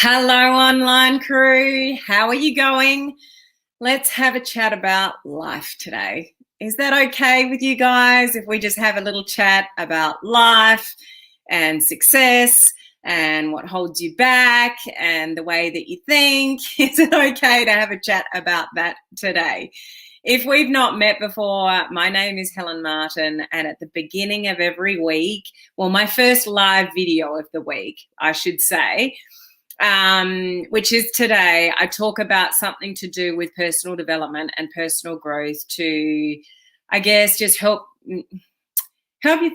Hello, online crew. How are you going? Let's have a chat about life today. Is that okay with you guys if we just have a little chat about life and success and what holds you back and the way that you think? Is it okay to have a chat about that today? If we've not met before, my name is Helen Martin, and at the beginning of every week, well, my first live video of the week, I should say, which is today, I talk about something to do with personal development and personal growth to, I guess, just help you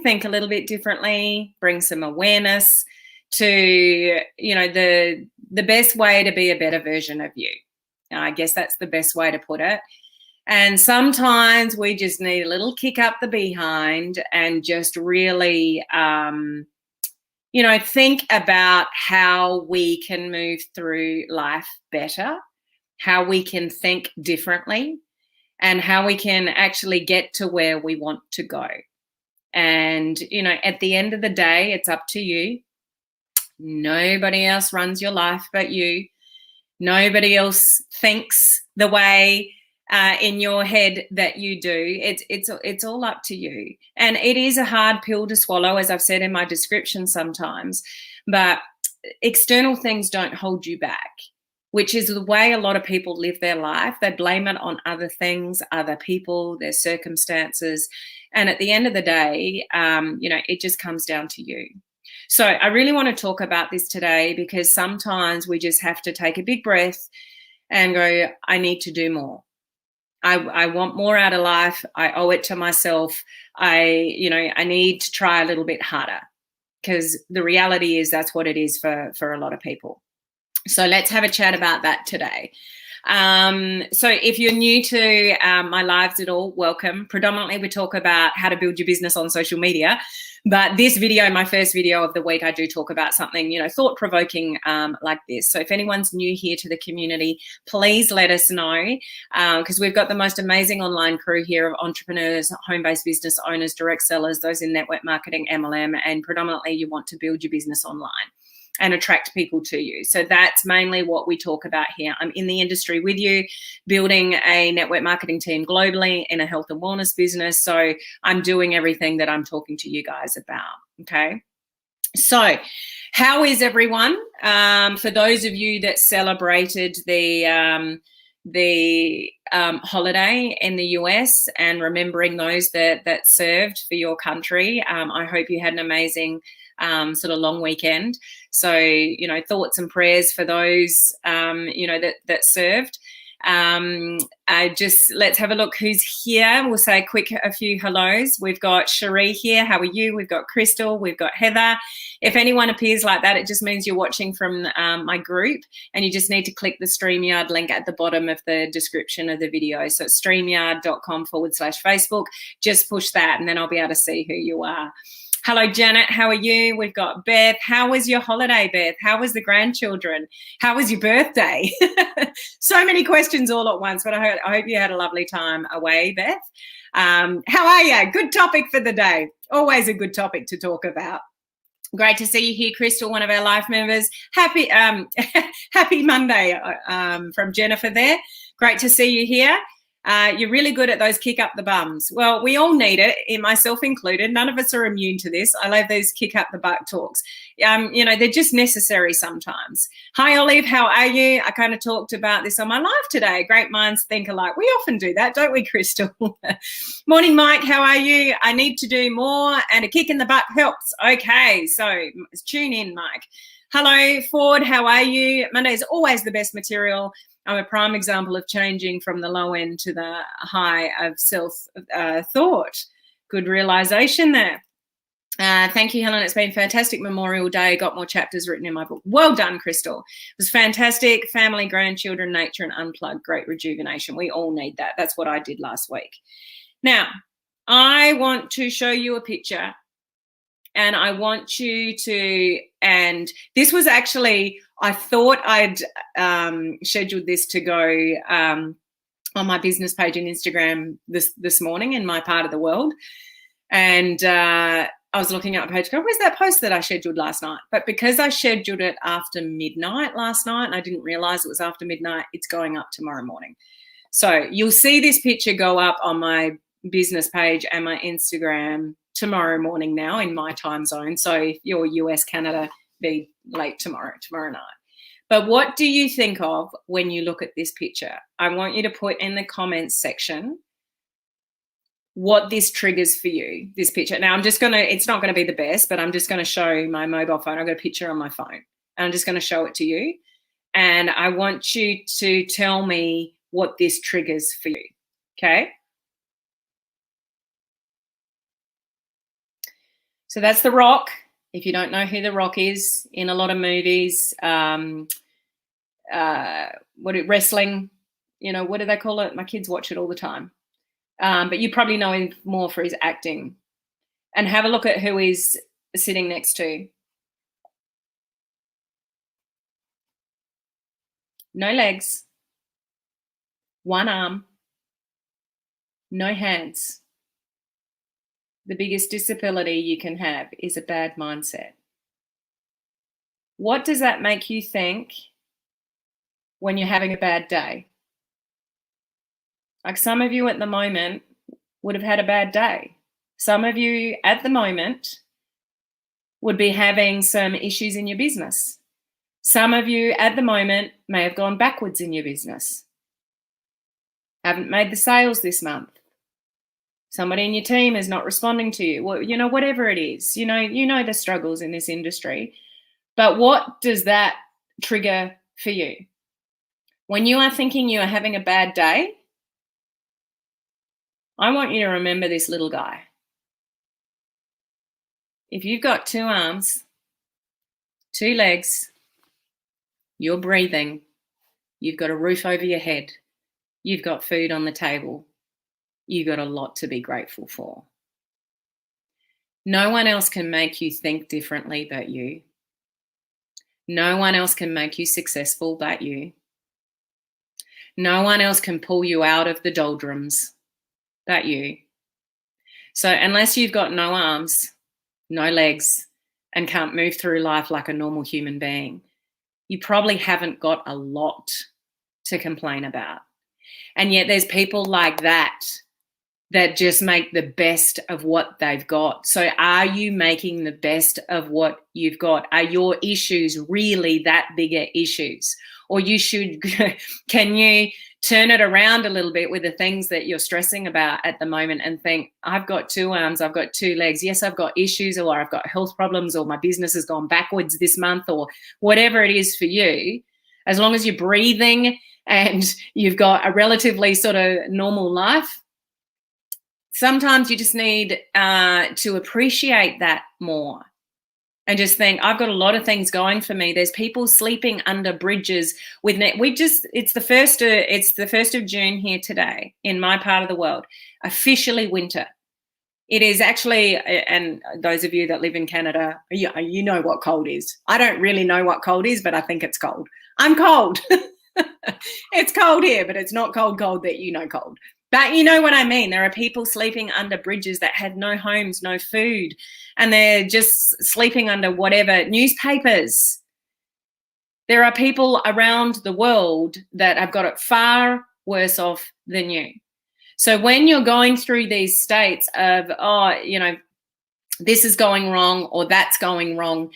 think a little bit differently, bring some awareness to, the best way to be a better version of you. I guess that's the best way to put it. And sometimes we just need a little kick up the behind and just really think about how we can move through life better, how we can think differently, and how we can actually get to where we want to go. And, at the end of the day, it's up to you. Nobody else runs your life but you. Nobody else thinks the way in your head that you do. It's all up to you. And it is a hard pill to swallow, as I've said in my description sometimes, but external things don't hold you back, which is the way a lot of people live their life. They blame it on other things, other people, their circumstances. And at the end of the day, it just comes down to you. So I really want to talk about this today because sometimes we just have to take a big breath and go, I need to do more. I want more out of life. I owe it to myself. I need to try a little bit harder, because the reality is that's what it is for a lot of people. So let's have a chat about that today. So if you're new to my lives at all, welcome. Predominantly we talk about how to build your business on social media, but this video, my first video of the week, I do talk about something, thought-provoking like this. So if anyone's new here to the community, please let us know, because we've got the most amazing online crew here of entrepreneurs, home-based business owners, direct sellers, those in network marketing, MLM, and predominantly you want to build your business online and attract people to you. So that's mainly what we talk about here. I'm in the industry with you, building a network marketing team globally in a health and wellness business. So I'm doing everything that I'm talking to you guys about, okay? So how is everyone? For those of you that celebrated the holiday in the US and remembering those that served for your country, I hope you had an amazing sort of long weekend. So, thoughts and prayers for those, that served. Let's have a look who's here. We'll say a few hellos. We've got Cherie here. How are you? We've got Crystal. We've got Heather. If anyone appears like that, it just means you're watching from my group, and you just need to click the StreamYard link at the bottom of the description of the video. So it's streamyard.com/Facebook. Just push that and then I'll be able to see who you are. Hello, Janet. How are you? We've got Beth. How was your holiday, Beth? How was the grandchildren? How was your birthday? So many questions all at once, but I hope you had a lovely time away, Beth. How are you? Good topic for the day. Always a good topic to talk about. Great to see you here, Crystal, one of our life members. Happy Monday from Jennifer there. Great to see you here. You're really good at those kick up the bums. Well, we all need it, myself included. None of us are immune to this. I love those kick up the butt talks. They're just necessary sometimes. Hi, Olive. How are you? I kind of talked about this on my live today. Great minds think alike. We often do that, don't we, Crystal? Morning, Mike. How are you? I need to do more, and a kick in the butt helps. Okay, so tune in, Mike. Hello, Ford. How are you? Monday is always the best material. I'm a prime example of changing from the low end to the high of self-thought. Good realization there. Thank you, Helen. It's been fantastic Memorial Day. Got more chapters written in my book. Well done, Crystal. It was fantastic. Family, grandchildren, nature, and unplugged. Great rejuvenation. We all need that. That's what I did last week. Now, I want to show you a picture, and I want you to, and this was actually, I thought I'd scheduled this to go on my business page on Instagram this morning in my part of the world. And I was looking at my page, go, where's that post that I scheduled last night? But because I scheduled it after midnight last night, and I didn't realize it was after midnight, it's going up tomorrow morning. So you'll see this picture go up on my business page and my Instagram tomorrow morning now in my time zone. So if you're US, Canada, be late tomorrow night. But what do you think of when you look at this picture? I want you to put in the comments section what this triggers for you, this picture. Now, it's not going to be the best, but I'm just going to show my mobile phone. I've got a picture on my phone, and I'm just going to show it to you. And I want you to tell me what this triggers for you, okay? So that's The Rock. If you don't know who The Rock is, in a lot of movies, wrestling, what do they call it? My kids watch it all the time. But you probably know him more for his acting. And have a look at who he's sitting next to. No legs, one arm, no hands. The biggest disability you can have is a bad mindset. What does that make you think when you're having a bad day? Like, some of you at the moment would have had a bad day. Some of you at the moment would be having some issues in your business. Some of you at the moment may have gone backwards in your business. Haven't made the sales this month. Somebody in your team is not responding to you. Well, whatever it is, you know the struggles in this industry. But what does that trigger for you? When you are thinking you are having a bad day, I want you to remember this little guy. If you've got 2 arms, 2 legs, you're breathing, you've got a roof over your head, you've got food on the table, you've got a lot to be grateful for. No one else can make you think differently but you. No one else can make you successful but you. No one else can pull you out of the doldrums but you. So unless you've got no arms, no legs, and can't move through life like a normal human being, you probably haven't got a lot to complain about. And yet there's people like that just make the best of what they've got. So are you making the best of what you've got? Are your issues really that bigger issues? Or can you turn it around a little bit with the things that you're stressing about at the moment and think, I've got 2 arms, I've got 2 legs. Yes, I've got issues, or I've got health problems, or my business has gone backwards this month, or whatever it is for you. As long as you're breathing and you've got a relatively sort of normal life, sometimes you just need to appreciate that more. And just think, I've got a lot of things going for me. There's people sleeping under bridges with net. It's the 1st of June here today in my part of the world, officially winter. It is actually, and those of you that live in Canada, you know what cold is. I don't really know what cold is, but I think it's cold. I'm cold. It's cold here, but it's not cold that you know cold. But you know what I mean. There are people sleeping under bridges that have no homes, no food, and they're just sleeping under whatever, newspapers. There are people around the world that have got it far worse off than you. So when you're going through these states of, this is going wrong or that's going wrong,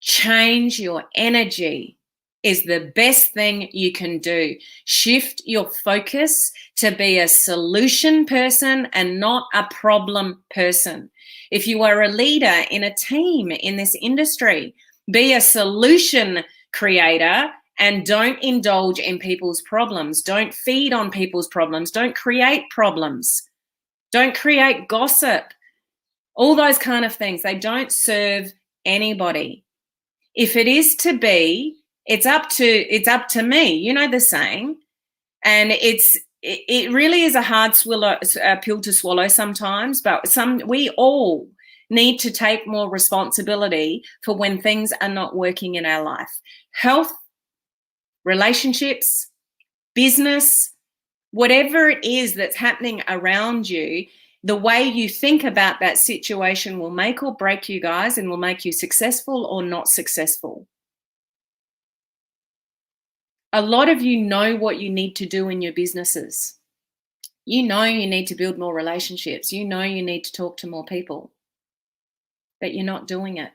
change your energy is the best thing you can do. Shift your focus to be a solution person and not a problem person. If you are a leader in a team in this industry, be a solution creator and don't indulge in people's problems. Don't feed on people's problems. Don't create problems. Don't create gossip. All those kind of things. They don't serve anybody. If it is to be, it's up to me. You know the saying. And it really is a hard pill to swallow sometimes, but we all need to take more responsibility for when things are not working in our life. Health, relationships, business, whatever it is that's happening around you, The way you think about that situation will make or break you guys, and will make you successful or not successful. A lot of you know what you need to do in your businesses. You know you need to build more relationships. You know you need to talk to more people, but you're not doing it.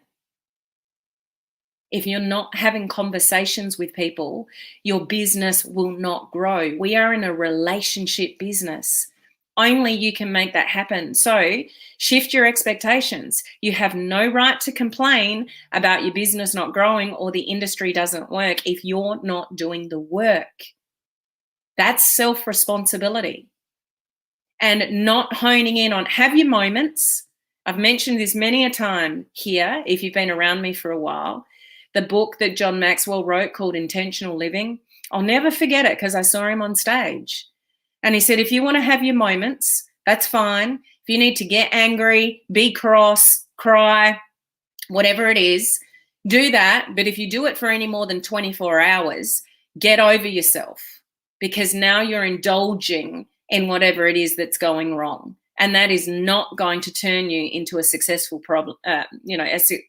If you're not having conversations with people, your business will not grow. We are in a relationship business. Only you can make that happen. So shift your expectations. You have no right to complain about your business not growing or the industry doesn't work if you're not doing the work. That's self-responsibility. And not honing in on, have your moments. I've mentioned this many a time here, if you've been around me for a while. The book that John Maxwell wrote called Intentional Living, I'll never forget it because I saw him on stage. And he said, if you want to have your moments, that's fine. If you need to get angry, be cross, cry, whatever it is, do that. But if you do it for any more than 24 hours, get over yourself, because now you're indulging in whatever it is that's going wrong. And that is not going to turn you into a successful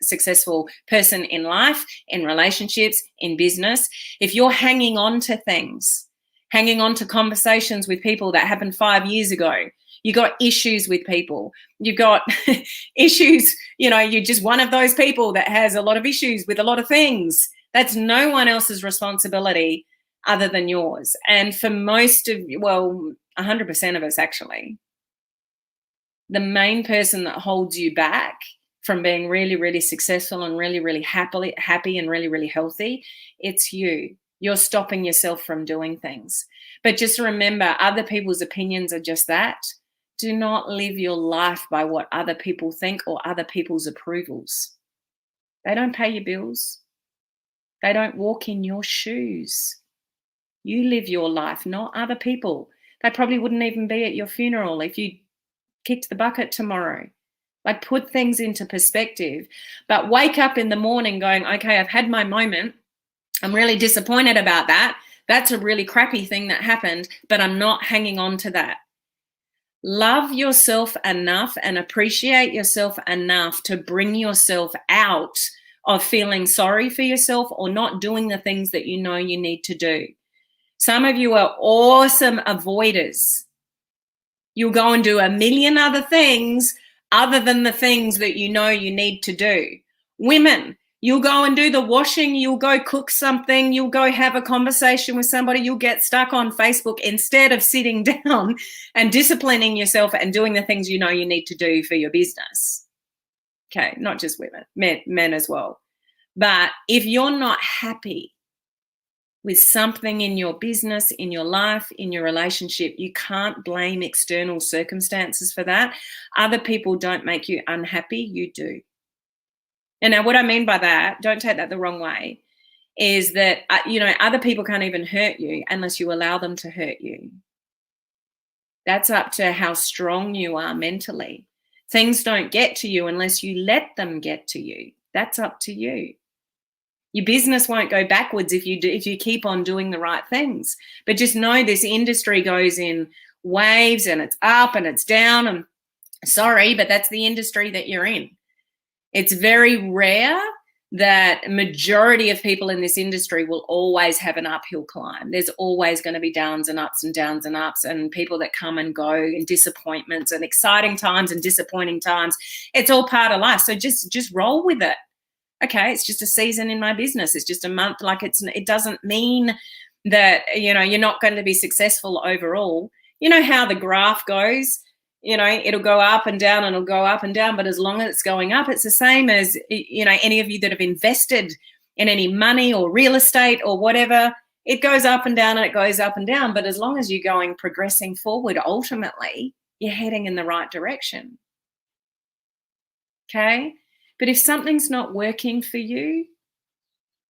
successful person in life, in relationships, in business. If you're hanging on to things, hanging on to conversations with people that happened 5 years ago, you got issues with people, you've got issues, you're just one of those people that has a lot of issues with a lot of things. That's no one else's responsibility other than yours. And for most of, 100% of us actually, the main person that holds you back from being really, really successful and really, really happy and really, really healthy, it's you. You're stopping yourself from doing things. But just remember, other people's opinions are just that. Do not live your life by what other people think or other people's approvals. They don't pay your bills. They don't walk in your shoes. You live your life, not other people. They probably wouldn't even be at your funeral if you kicked the bucket tomorrow. Like, put things into perspective, but wake up in the morning going, okay, I've had my moment. I'm really disappointed about that. That's a really crappy thing that happened, but I'm not hanging on to that. Love yourself enough and appreciate yourself enough to bring yourself out of feeling sorry for yourself or not doing the things that you know you need to do. Some of you are awesome avoiders. You'll go and do a million other things other than the things that you know you need to do. Women, you'll go and do the washing, you'll go cook something, you'll go have a conversation with somebody, you'll get stuck on Facebook instead of sitting down and disciplining yourself and doing the things you know you need to do for your business. Okay, not just women, men as well. But if you're not happy with something in your business, in your life, in your relationship, you can't blame external circumstances for that. Other people don't make you unhappy, you do. And now what I mean by that, don't take that the wrong way, is that, other people can't even hurt you unless you allow them to hurt you. That's up to how strong you are mentally. Things don't get to you unless you let them get to you. That's up to you. Your business won't go backwards if you keep on doing the right things. But just know this industry goes in waves, and it's up and it's down. And sorry, but that's the industry that you're in. It's very rare that majority of people in this industry will always have an uphill climb. There's always going to be downs and ups and downs and ups, and people that come and go, and disappointments and exciting times and disappointing times. It's all part of life. So just roll with it. Okay, it's just a season in my business. It's just a month. It doesn't mean that, you're not going to be successful overall. You know how the graph goes, it'll go up and down and it'll go up and down. But as long as it's going up, it's the same as, any of you that have invested in any money or real estate or whatever, it goes up and down and it goes up and down. But as long as you're progressing forward, ultimately, you're heading in the right direction. Okay. But if something's not working for you,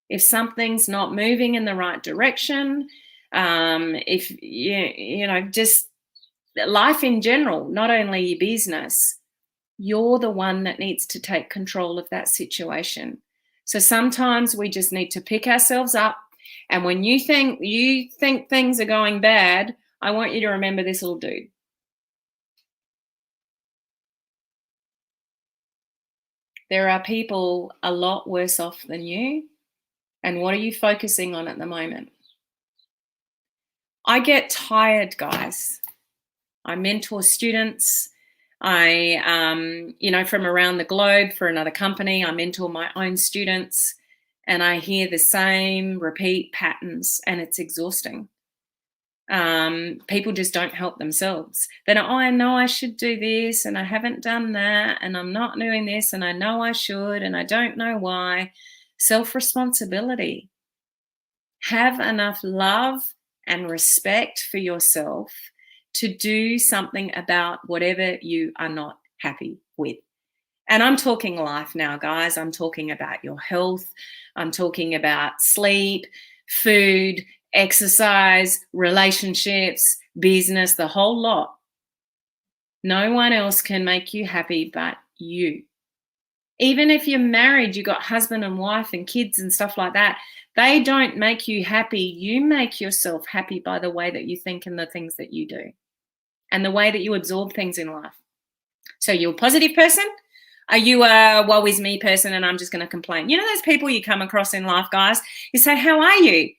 if something's not moving in the right direction, if just life in general, not only your business, you're the one that needs to take control of that situation. So sometimes we just need to pick ourselves up. And when you think things are going bad, I want you to remember this little dude. There are people a lot worse off than you. And what are you focusing on at the moment? I get tired, guys. I mentor students. From around the globe for another company, I mentor my own students, and I hear the same repeat patterns, and it's exhausting. People just don't help themselves. They know, oh, I know I should do this, and I haven't done that, and I'm not doing this, and I know I should, and I don't know why. Self-responsibility. Have enough love and respect for yourself to do something about whatever you are not happy with. And I'm talking life now, guys. I'm talking about your health. I'm talking about sleep, food, exercise, relationships, business, the whole lot. No one else can make you happy but you. Even if you're married, you got husband and wife and kids and stuff like that, they don't make you happy. You make yourself happy by the way that you think and the things that you do and the way that you absorb things in life. So you're a positive person? Are you a woe is me person and I'm just going to complain? You know those people you come across in life, guys? You say, how are you?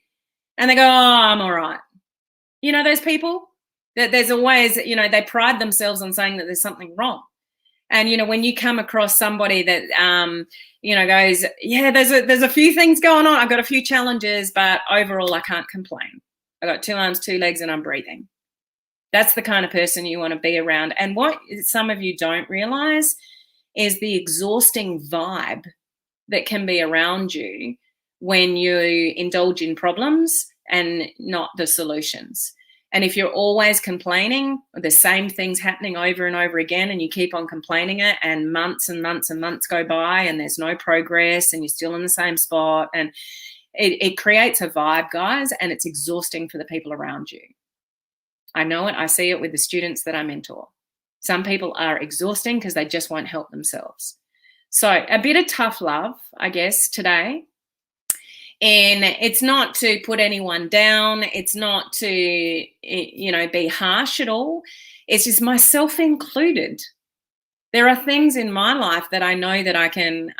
And they go, oh, I'm all right. You know those people? That there's always, they pride themselves on saying that there's something wrong. And, when you come across somebody that, goes, yeah, there's a few things going on. I've got a few challenges, but overall I can't complain. I've got 2 arms, 2 legs, and I'm breathing. That's the kind of person you want to be around. And what some of you don't realize is the exhausting vibe that can be around you when you indulge in problems and not the solutions. And if you're always complaining, the same thing's happening over and over again, and you keep on complaining it, and months and months and months go by and there's no progress and you're still in the same spot, and it creates a vibe, guys, and it's exhausting for the people around you. I know it. I see it with the students that I mentor. Some people are exhausting because they just won't help themselves. So a bit of tough love, I guess, today. And it's not to put anyone down. It's not to, be harsh at all. It's just myself included. There are things in my life that I know that I can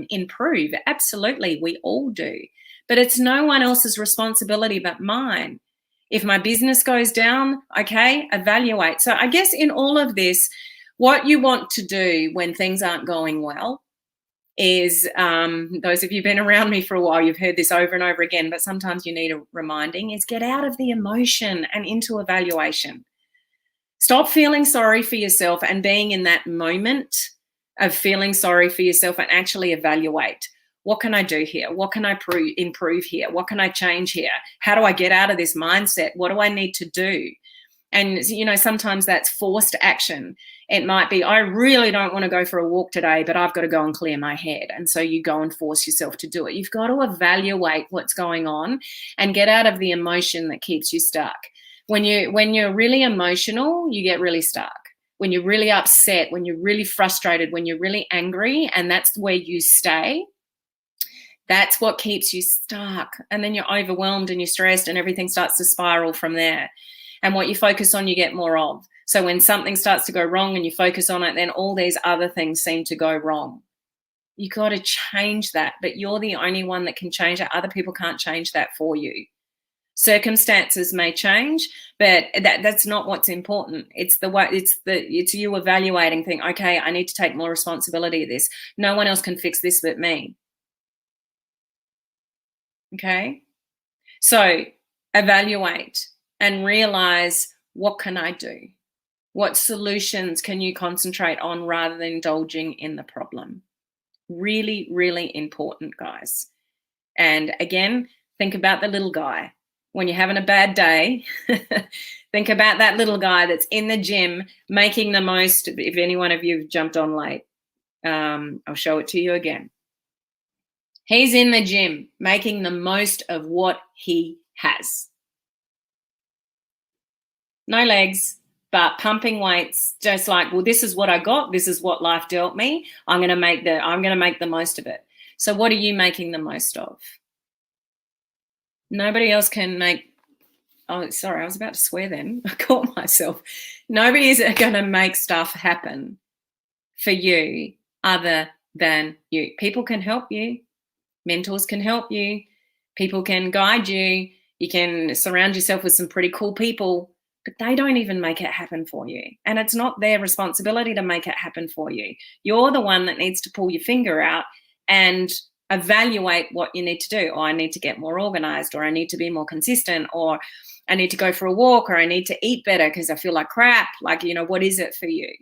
improve. Absolutely, we all do. But it's no one else's responsibility but mine. If my business goes down, okay, evaluate. So I guess in all of this, what you want to do when things aren't going well is, those of you who've been around me for a while, you've heard this over and over again, but sometimes you need a reminding, is get out of the emotion and into evaluation. Stop feeling sorry for yourself and being in that moment of feeling sorry for yourself, and actually evaluate. What can I do here? What can I improve here? What can I change here? How do I get out of this mindset? What do I need to do? And, sometimes that's forced action. It might be, I really don't want to go for a walk today, but I've got to go and clear my head. And so you go and force yourself to do it. You've got to evaluate what's going on and get out of the emotion that keeps you stuck. When you're really emotional, you get really stuck. When you're really upset, when you're really frustrated, when you're really angry, and that's where you stay, that's what keeps you stuck. And then you're overwhelmed and you're stressed and everything starts to spiral from there. And what you focus on, you get more of. So when something starts to go wrong and you focus on it, then all these other things seem to go wrong. You got to change that, but you're the only one that can change it. Other people can't change that for you. Circumstances may change, but that's not what's important. It's you evaluating, think, okay, I need to take more responsibility of this. No one else can fix this but me. Okay? So evaluate and realize, what can I do? What solutions can you concentrate on rather than indulging in the problem? Really, really important, guys. And again, think about the little guy. When you're having a bad day, think about that little guy that's in the gym making the most. If any one of you have jumped on late, I'll show it to you again. He's in the gym making the most of what he has. No legs, but pumping weights, just like, well, this is what I got. This is what life dealt me. I'm going to make the most of it. So what are you making the most of? Nobody else can make, oh, sorry, I was about to swear then. I caught myself. Nobody is going to make stuff happen for you other than you. People can help you. Mentors can help you. People can guide you. You can surround yourself with some pretty cool people, but they don't even make it happen for you. And it's not their responsibility to make it happen for you. You're the one that needs to pull your finger out and evaluate what you need to do. Oh, I need to get more organized, or I need to be more consistent, or I need to go for a walk, or I need to eat better because I feel like crap. Like, what is it for you?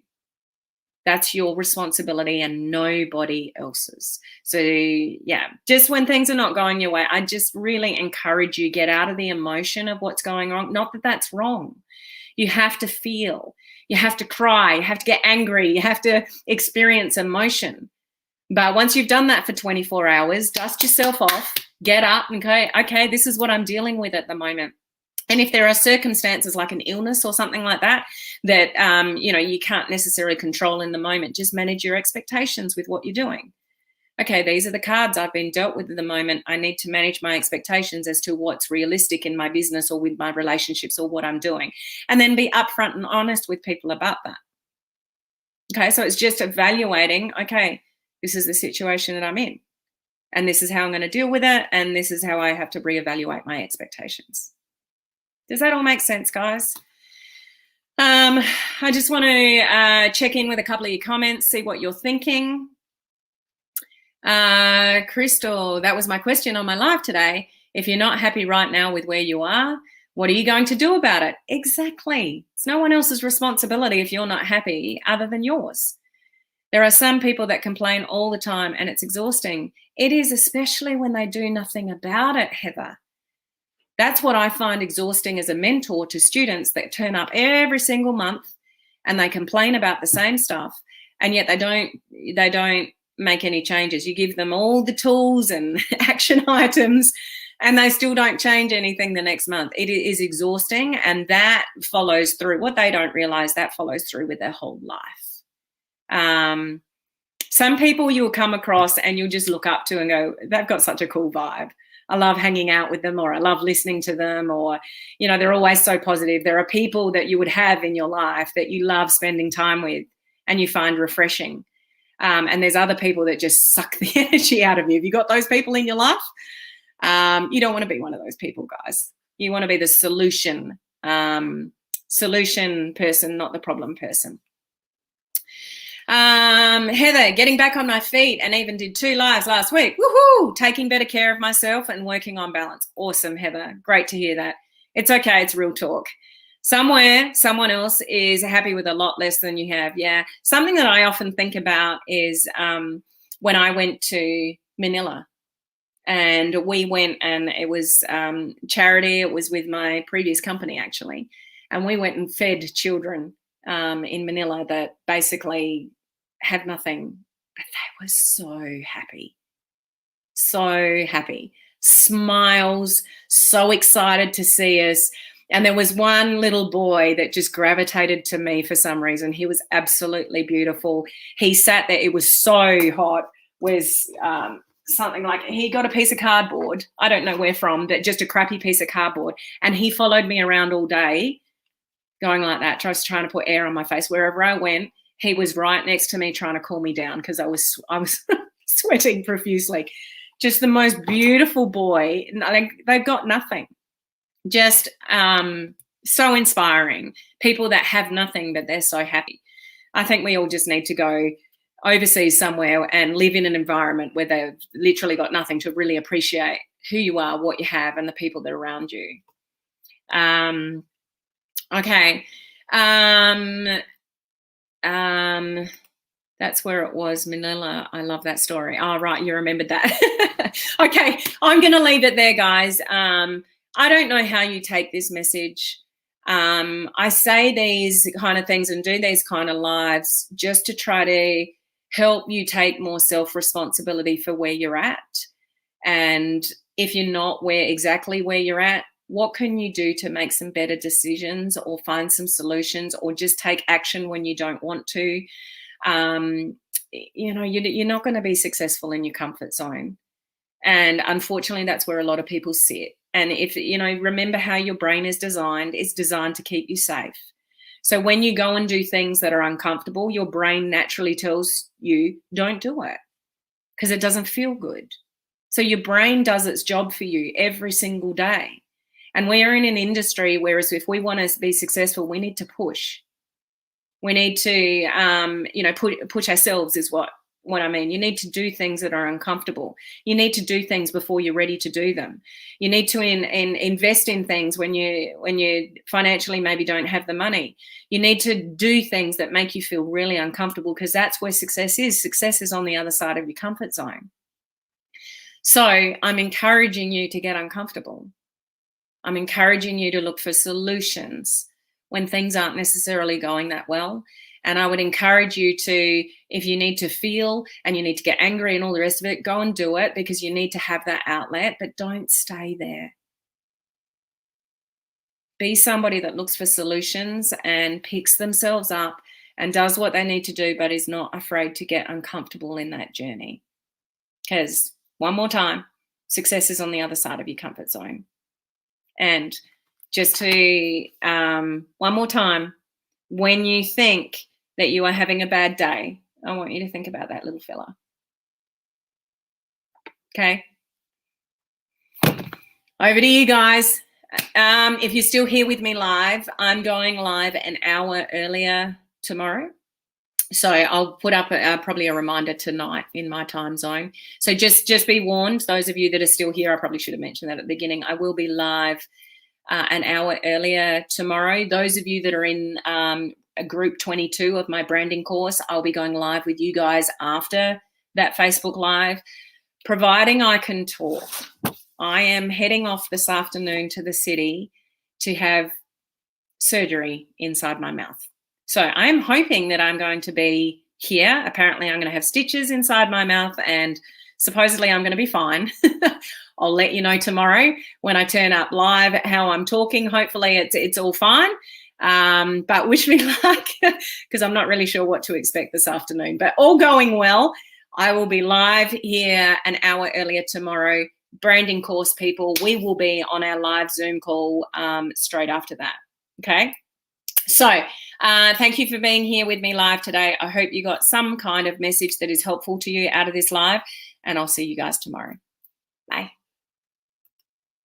That's your responsibility and nobody else's. So yeah, just when things are not going your way, I just really encourage you, get out of the emotion of what's going on. Not that that's wrong. You have to feel, you have to cry, you have to get angry, you have to experience emotion. But once you've done that for 24 hours, dust yourself off, get up and go, okay, this is what I'm dealing with at the moment. And if there are circumstances like an illness or something like that, you can't necessarily control in the moment, just manage your expectations with what you're doing. Okay, these are the cards I've been dealt with at the moment. I need to manage my expectations as to what's realistic in my business or with my relationships or what I'm doing. And then be upfront and honest with people about that. Okay, so it's just evaluating, okay, this is the situation that I'm in. And this is how I'm going to deal with it. And this is how I have to reevaluate my expectations. Does that all make sense, guys? I just want to check in with a couple of your comments, see what you're thinking. Crystal, that was my question on my live today. If you're not happy right now with where you are, what are you going to do about it? Exactly. It's no one else's responsibility if you're not happy other than yours. There are some people that complain all the time and it's exhausting. It is, especially when they do nothing about it, Heather. That's what I find exhausting as a mentor to students that turn up every single month and they complain about the same stuff, and yet they don't make any changes. You give them all the tools and action items and they still don't change anything the next month. It is exhausting, and that follows through. What they don't realize, that follows through with their whole life. Some people you'll come across and you'll just look up to and go, they've got such a cool vibe. I love hanging out with them, or I love listening to them, or, they're always so positive. There are people that you would have in your life that you love spending time with and you find refreshing. And there's other people that just suck the energy out of you. Have you got those people in your life? You don't want to be one of those people, guys. You want to be the solution person, not the problem person. Heather, getting back on my feet and even did 2 lives last week. Woohoo! Taking better care of myself and working on balance. Awesome, Heather. Great to hear that. It's okay. It's real talk. Somewhere, someone else is happy with a lot less than you have. Yeah. Something that I often think about is when I went to Manila, and we went, and it was charity. It was with my previous company, actually. And we went and fed children in Manila that basically had nothing, but they were so happy, smiles, so excited to see us. And there was one little boy that just gravitated to me for some reason. He was absolutely beautiful. He sat there, it was so hot, was something like, he got a piece of cardboard, I don't know where from, but just a crappy piece of cardboard, and he followed me around all day going like that, just trying to put air on my face. Wherever I went, he was right next to me trying to cool me down because I was sweating profusely. Just the most beautiful boy. Like, they've got nothing. Just so inspiring. People that have nothing, but they're so happy. I think we all just need to go overseas somewhere and live in an environment where they've literally got nothing to really appreciate who you are, what you have, and the people that are around you. Okay. That's where it was, Manila. I love that story. Oh, right, you remembered that. Okay, I'm going to leave it there, guys. I don't know how you take this message. I say these kind of things and do these kind of lives just to try to help you take more self-responsibility for where you're at. And if you're not exactly where you're at, what can you do to make some better decisions or find some solutions or just take action when you don't want to? You're not going to be successful in your comfort zone. And unfortunately, that's where a lot of people sit. And if, remember how your brain is designed, it's designed to keep you safe. So when you go and do things that are uncomfortable, your brain naturally tells you, don't do it. because it doesn't feel good. So your brain does its job for you every single day. And we're in an industry, whereas if we want to be successful, we need to push. We need to, push ourselves is what I mean. You need to do things that are uncomfortable. You need to do things before you're ready to do them. You need to invest in things when you financially maybe don't have the money. You need to do things that make you feel really uncomfortable, because that's where success is. Success is on the other side of your comfort zone. So I'm encouraging you to get uncomfortable. I'm encouraging you to look for solutions when things aren't necessarily going that well. And I would encourage you to, if you need to feel and you need to get angry and all the rest of it, go and do it, because you need to have that outlet, but don't stay there. Be somebody that looks for solutions and picks themselves up and does what they need to do, but is not afraid to get uncomfortable in that journey. Because one more time, success is on the other side of your comfort zone. And just to, one more time, when you think that you are having a bad day, I want you to think about that little fella. Okay. Over to you guys. If you're still here with me live, I'm going live an hour earlier tomorrow. So I'll put up probably a reminder tonight in my time zone. So just be warned, those of you that are still here, I probably should have mentioned that at the beginning, I will be live an hour earlier tomorrow. Those of you that are in a group 22 of my branding course, I'll be going live with you guys after that Facebook Live, providing I can talk. I am heading off this afternoon to the city to have surgery inside my mouth. So I'm hoping that I'm going to be here. Apparently I'm going to have stitches inside my mouth and supposedly I'm going to be fine. I'll let you know tomorrow when I turn up live how I'm talking. Hopefully it's all fine. But wish me luck, because I'm not really sure what to expect this afternoon. But all going well, I will be live here an hour earlier tomorrow. Branding course people, we will be on our live Zoom call straight after that. Okay. So thank you for being here with me live today. I hope you got some kind of message that is helpful to you out of this live, and I'll see you guys tomorrow. Bye.